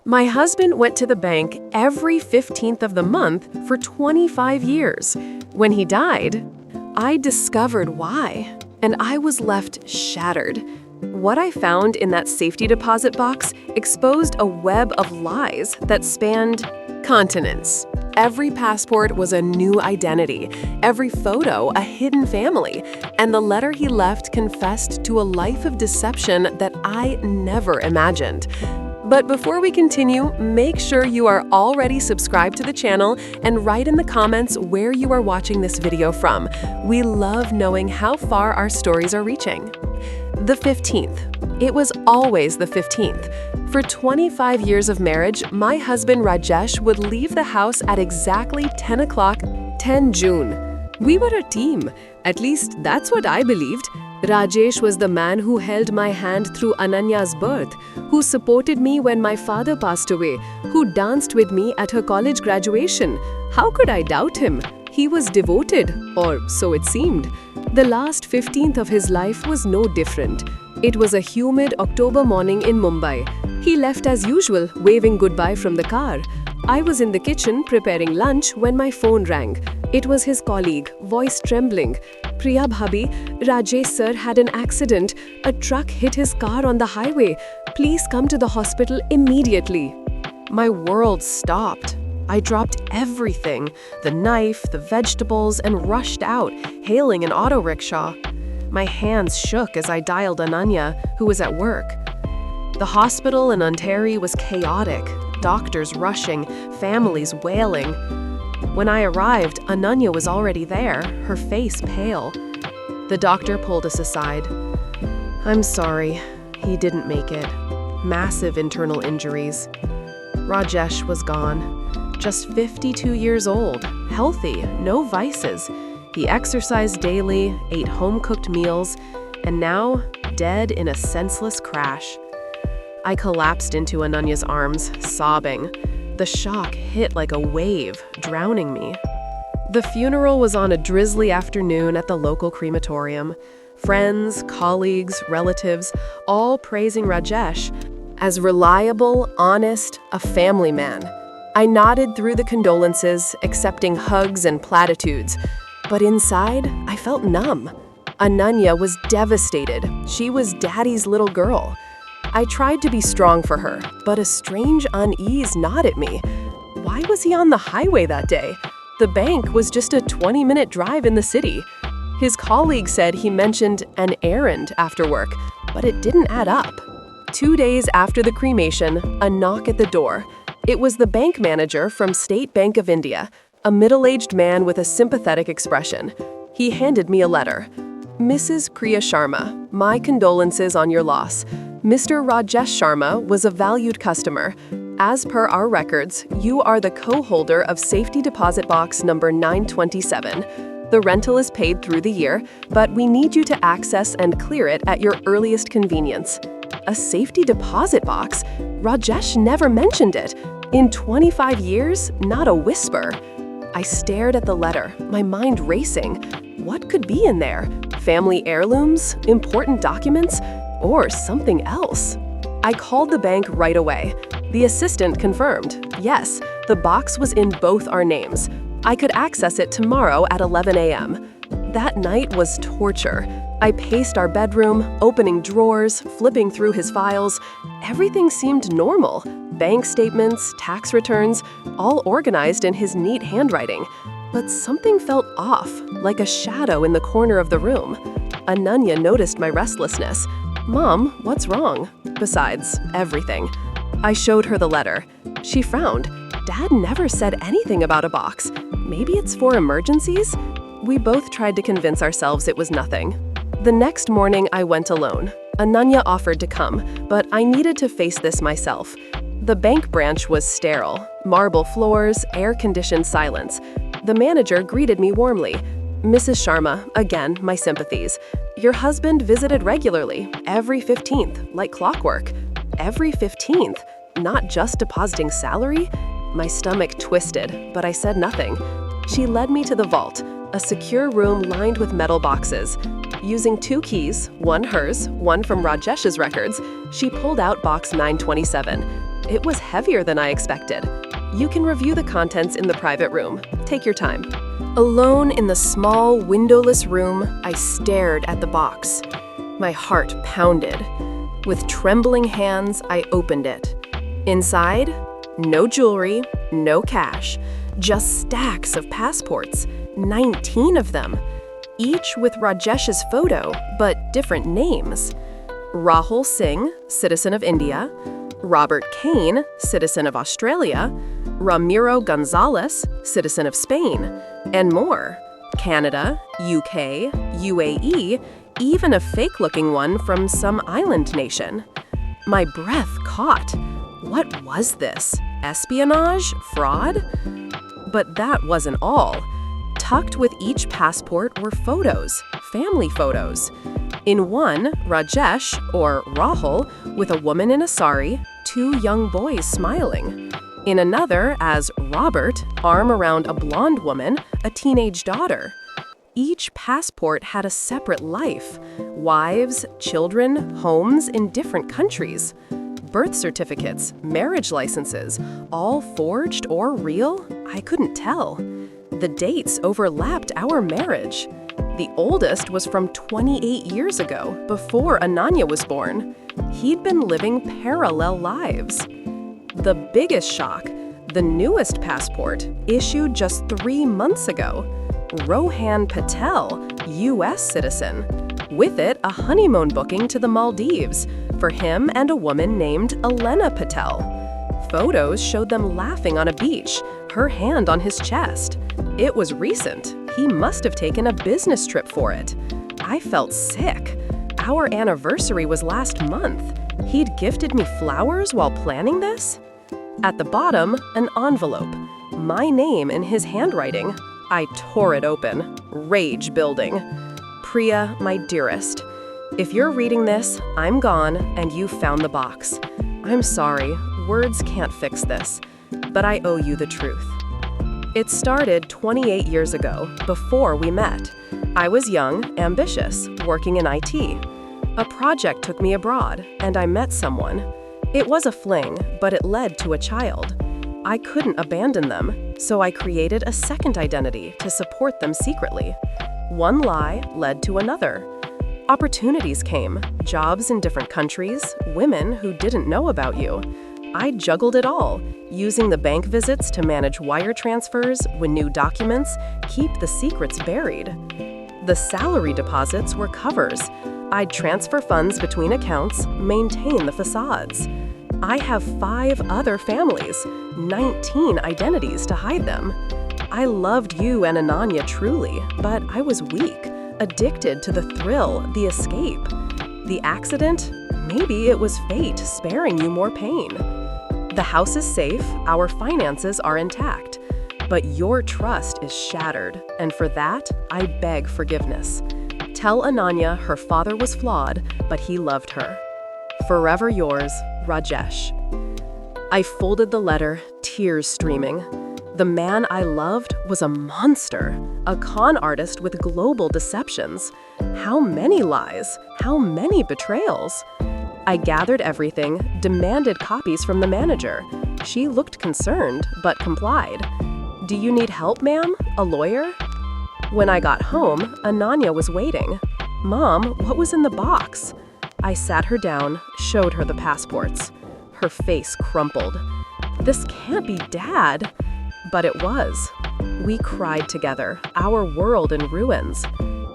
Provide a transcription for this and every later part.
My husband went to the bank every 15th of the month for 25 years. When he died, I discovered why, and I was left shattered. What I found in that safety deposit box exposed a web of lies that spanned continents. Every passport was a new identity, every photo a hidden family, and the letter he left confessed to a life of deception that I never imagined. But before we continue, make sure you are already subscribed to the channel and write in the comments where you are watching this video from. We love knowing how far our stories are reaching. The 15th. It was always the 15th. For 25 years of marriage, my husband Rajesh would leave the house at exactly 10 o'clock, 10 June. We were a team. At least that's what I believed. Rajesh was the man who held my hand through Ananya's birth, who supported me when my father passed away, who danced with me at her college graduation. How could I doubt him? He was devoted, or so it seemed. The last 15th of his life was no different. It was a humid October morning in Mumbai. He left as usual, waving goodbye from the car. I was in the kitchen preparing lunch when my phone rang. It was his colleague, voice trembling. "Priya bhabhi, Rajesh sir had an accident. A truck hit his car on the highway. Please come to the hospital immediately." My world stopped. I dropped everything, the knife, the vegetables, and rushed out, hailing an auto rickshaw. My hands shook as I dialed Ananya, who was at work. The hospital in Ontario was chaotic, doctors rushing, families wailing. When I arrived, Ananya was already there, her face pale. The doctor pulled us aside. "I'm sorry, he didn't make it. Massive internal injuries." Rajesh was gone. Just 52 years old, healthy, no vices. He exercised daily, ate home-cooked meals, and now dead in a senseless crash. I collapsed into Ananya's arms, sobbing. The shock hit like a wave, drowning me. The funeral was on a drizzly afternoon at the local crematorium. Friends, colleagues, relatives, all praising Rajesh as reliable, honest, a family man. I nodded through the condolences, accepting hugs and platitudes. But inside, I felt numb. Ananya was devastated. She was Daddy's little girl. I tried to be strong for her, but a strange unease gnawed at me. Why was he on the highway that day? The bank was just a 20-minute drive in the city. His colleague said he mentioned an errand after work, but it didn't add up. 2 days after the cremation, a knock at the door. It was the bank manager from State Bank of India, a middle-aged man with a sympathetic expression. He handed me a letter. "Mrs. Priya Sharma, my condolences on your loss. Mr. Rajesh Sharma was a valued customer. As per our records, you are the co-holder of safety deposit box number 927. The rental is paid through the year, but we need you to access and clear it at your earliest convenience." A safety deposit box? Rajesh never mentioned it. In 25 years, not a whisper. I stared at the letter, my mind racing. What could be in there? Family heirlooms? Important documents? Or something else? I called the bank right away. The assistant confirmed. Yes, the box was in both our names. I could access it tomorrow at 11 a.m. That night was torture. I paced our bedroom, opening drawers, flipping through his files. Everything seemed normal. Bank statements, tax returns, all organized in his neat handwriting. But something felt off, like a shadow in the corner of the room. Ananya noticed my restlessness. "Mom, what's wrong?" Besides, everything. I showed her the letter. She frowned. Dad never said anything about a box. Maybe it's for emergencies? We both tried to convince ourselves it was nothing. The next morning, I went alone. Ananya offered to come, but I needed to face this myself. The bank branch was sterile. Marble floors, air-conditioned silence. The manager greeted me warmly. "Mrs. Sharma, again, my sympathies. Your husband visited regularly, every 15th, like clockwork." Every 15th? Not just depositing salary? My stomach twisted, but I said nothing. She led me to the vault, a secure room lined with metal boxes. Using 2 keys, one hers, one from Rajesh's records, she pulled out box 927. it was heavier than I expected. You can review the contents in the private room. Take your time. Alone in the small, windowless room, I stared at the box. My heart pounded. With trembling hands, I opened it. Inside, no jewelry, no cash, just stacks of passports, 19 of them, each with Rajesh's photo, but different names. Rahul Singh, citizen of India, Robert Kane, citizen of Australia, Ramiro Gonzalez, citizen of Spain, and more. Canada, UK, UAE, even a fake-looking one from some island nation. My breath caught. What was this? Espionage? Fraud? But that wasn't all. Tucked with each passport were photos, family photos. In one, Rajesh, or Rahul, with a woman in a sari, 2 young boys smiling. In another, as Robert, arm around a blonde woman, a teenage daughter. Each passport had a separate life, wives, children, homes in different countries. Birth certificates, marriage licenses, all forged or real? I couldn't tell. The dates overlapped our marriage. The oldest was from 28 years ago, before Ananya was born. He'd been living parallel lives. The biggest shock, the newest passport, issued just 3 months ago. Rohan Patel, U.S. citizen. With it, a honeymoon booking to the Maldives for him and a woman named Elena Patel. Photos showed them laughing on a beach, her hand on his chest. It was recent. He must have taken a business trip for it. I felt sick. Our anniversary was last month. He'd gifted me flowers while planning this? At the bottom, an envelope. My name in his handwriting. I tore it open, rage building. Priya, my dearest, if you're reading this, I'm gone and you found the box. I'm sorry, words can't fix this, but I owe you the truth. It started 28 years ago, before we met. I was young, ambitious, working in IT. A project took me abroad, and I met someone. It was a fling, but it led to a child. I couldn't abandon them, so I created a second identity to support them secretly. One lie led to another. Opportunities came, jobs in different countries, women who didn't know about you. I juggled it all, using the bank visits to manage wire transfers, win new documents, keep the secrets buried. The salary deposits were covers. I'd transfer funds between accounts, maintain the facades. I have 5 other families, 19 identities to hide them. I loved you and Ananya truly, but I was weak, addicted to the thrill, the escape. The accident? Maybe it was fate sparing you more pain. The house is safe, our finances are intact, but your trust is shattered, and for that, I beg forgiveness. Tell Ananya her father was flawed, but he loved her. Forever yours, Rajesh. I folded the letter, tears streaming. The man I loved was a monster, a con artist with global deceptions. How many lies? How many betrayals? I gathered everything, demanded copies from the manager. She looked concerned, but complied. Do you need help, ma'am? A lawyer? When I got home, Ananya was waiting. Mom, what was in the box? I sat her down, showed her the passports. Her face crumpled. This can't be Dad. But it was. We cried together, our world in ruins.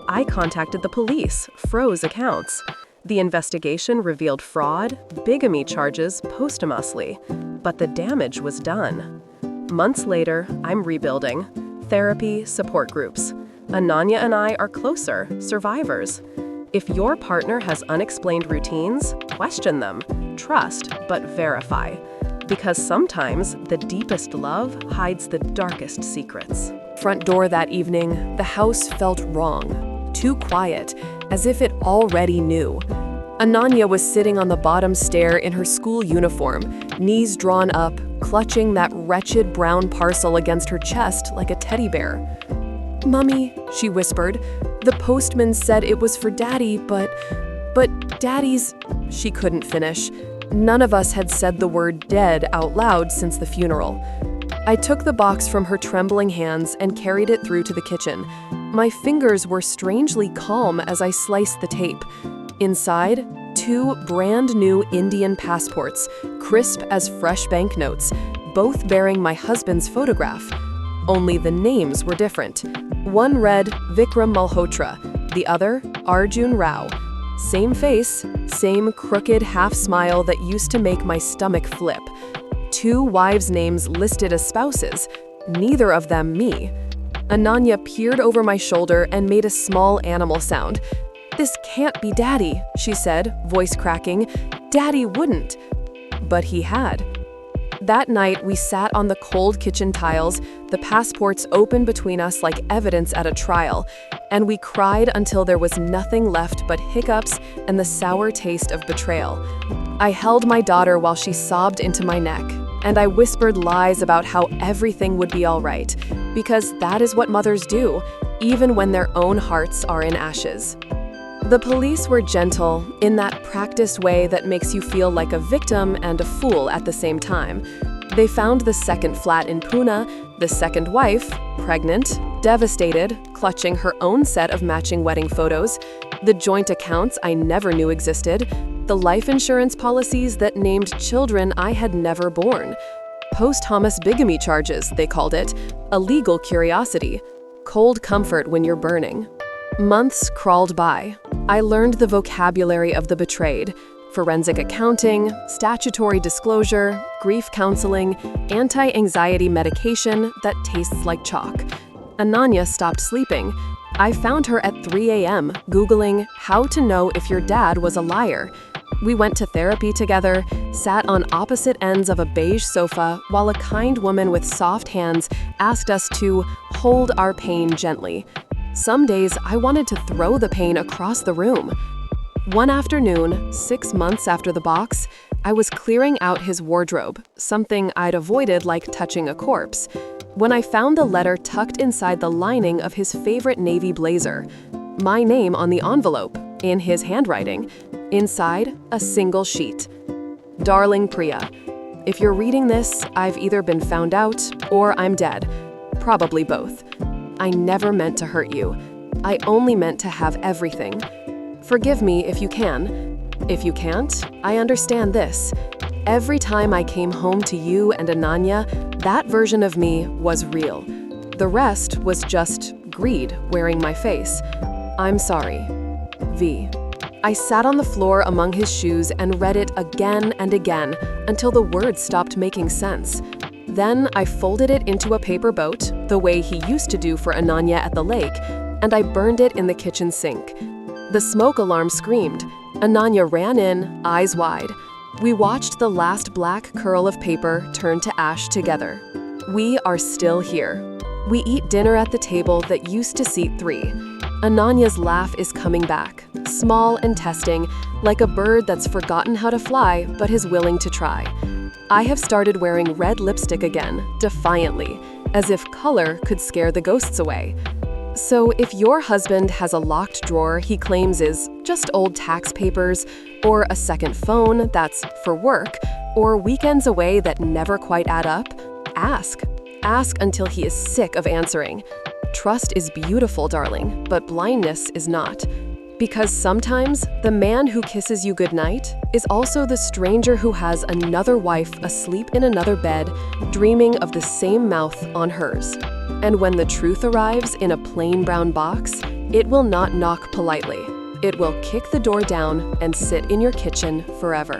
I contacted the police, froze accounts. The investigation revealed fraud, bigamy charges posthumously, but the damage was done. Months later, I'm rebuilding. Therapy, support groups. Ananya and I are closer, survivors. If your partner has unexplained routines, question them. Trust, but verify. Because sometimes the deepest love hides the darkest secrets. Front door that evening, the house felt wrong. Too quiet, as if it already knew. Ananya was sitting on the bottom stair in her school uniform, knees drawn up, clutching that wretched brown parcel against her chest like a teddy bear. "Mummy," she whispered, "the postman said it was for Daddy, but Daddy's—" She couldn't finish. None of us had said the word dead out loud since the funeral. I took the box from her trembling hands and carried it through to the kitchen. My fingers were strangely calm as I sliced the tape. Inside, 2 brand new Indian passports, crisp as fresh banknotes, both bearing my husband's photograph. Only the names were different. One read Vikram Malhotra, the other Arjun Rao. Same face, same crooked half smile that used to make my stomach flip. 2 wives' names listed as spouses, neither of them me. Ananya peered over my shoulder and made a small animal sound. "This can't be Daddy," she said, voice cracking. "Daddy wouldn't." But he had. That night, we sat on the cold kitchen tiles, the passports open between us like evidence at a trial, and we cried until there was nothing left but hiccups and the sour taste of betrayal. I held my daughter while she sobbed into my neck, and I whispered lies about how everything would be all right, because that is what mothers do, even when their own hearts are in ashes. The police were gentle, in that practiced way that makes you feel like a victim and a fool at the same time. They found the second flat in Pune, the second wife, pregnant, devastated, clutching her own set of matching wedding photos, the joint accounts I never knew existed, the life insurance policies that named children I had never born. Posthumous bigamy charges, they called it, a legal curiosity, cold comfort when you're burning. Months crawled by. I learned the vocabulary of the betrayed: forensic accounting, statutory disclosure, grief counseling, anti-anxiety medication that tastes like chalk. Ananya stopped sleeping. I found her at 3 a.m. Googling how to know if your dad was a liar. We went to therapy together, sat on opposite ends of a beige sofa while a kind woman with soft hands asked us to hold our pain gently. Some days, I wanted to throw the pain across the room. One afternoon, 6 months after the box, I was clearing out his wardrobe, something I'd avoided like touching a corpse, when I found the letter tucked inside the lining of his favorite navy blazer. My name on the envelope, in his handwriting. Inside, a single sheet. Darling Priya, if you're reading this, I've either been found out or I'm dead. Probably both. I never meant to hurt you. I only meant to have everything. Forgive me if you can. If you can't, I understand this. Every time I came home to you and Ananya, that version of me was real. The rest was just greed wearing my face. I'm sorry. V. I sat on the floor among his shoes and read it again and again until the words stopped making sense. Then I folded it into a paper boat, the way he used to do for Ananya at the lake, and I burned it in the kitchen sink. The smoke alarm screamed. Ananya ran in, eyes wide. We watched the last black curl of paper turn to ash together. We are still here. We eat dinner at the table that used to seat 3. Ananya's laugh is coming back, small and testing, like a bird that's forgotten how to fly but is willing to try. I have started wearing red lipstick again, defiantly, as if color could scare the ghosts away. So if your husband has a locked drawer he claims is just old tax papers, or a second phone that's for work, or weekends away that never quite add up, ask. Ask until he is sick of answering. Trust is beautiful, darling, but blindness is not. Because sometimes, the man who kisses you goodnight is also the stranger who has another wife asleep in another bed, dreaming of the same mouth on hers. And when the truth arrives in a plain brown box, it will not knock politely. It will kick the door down and sit in your kitchen forever.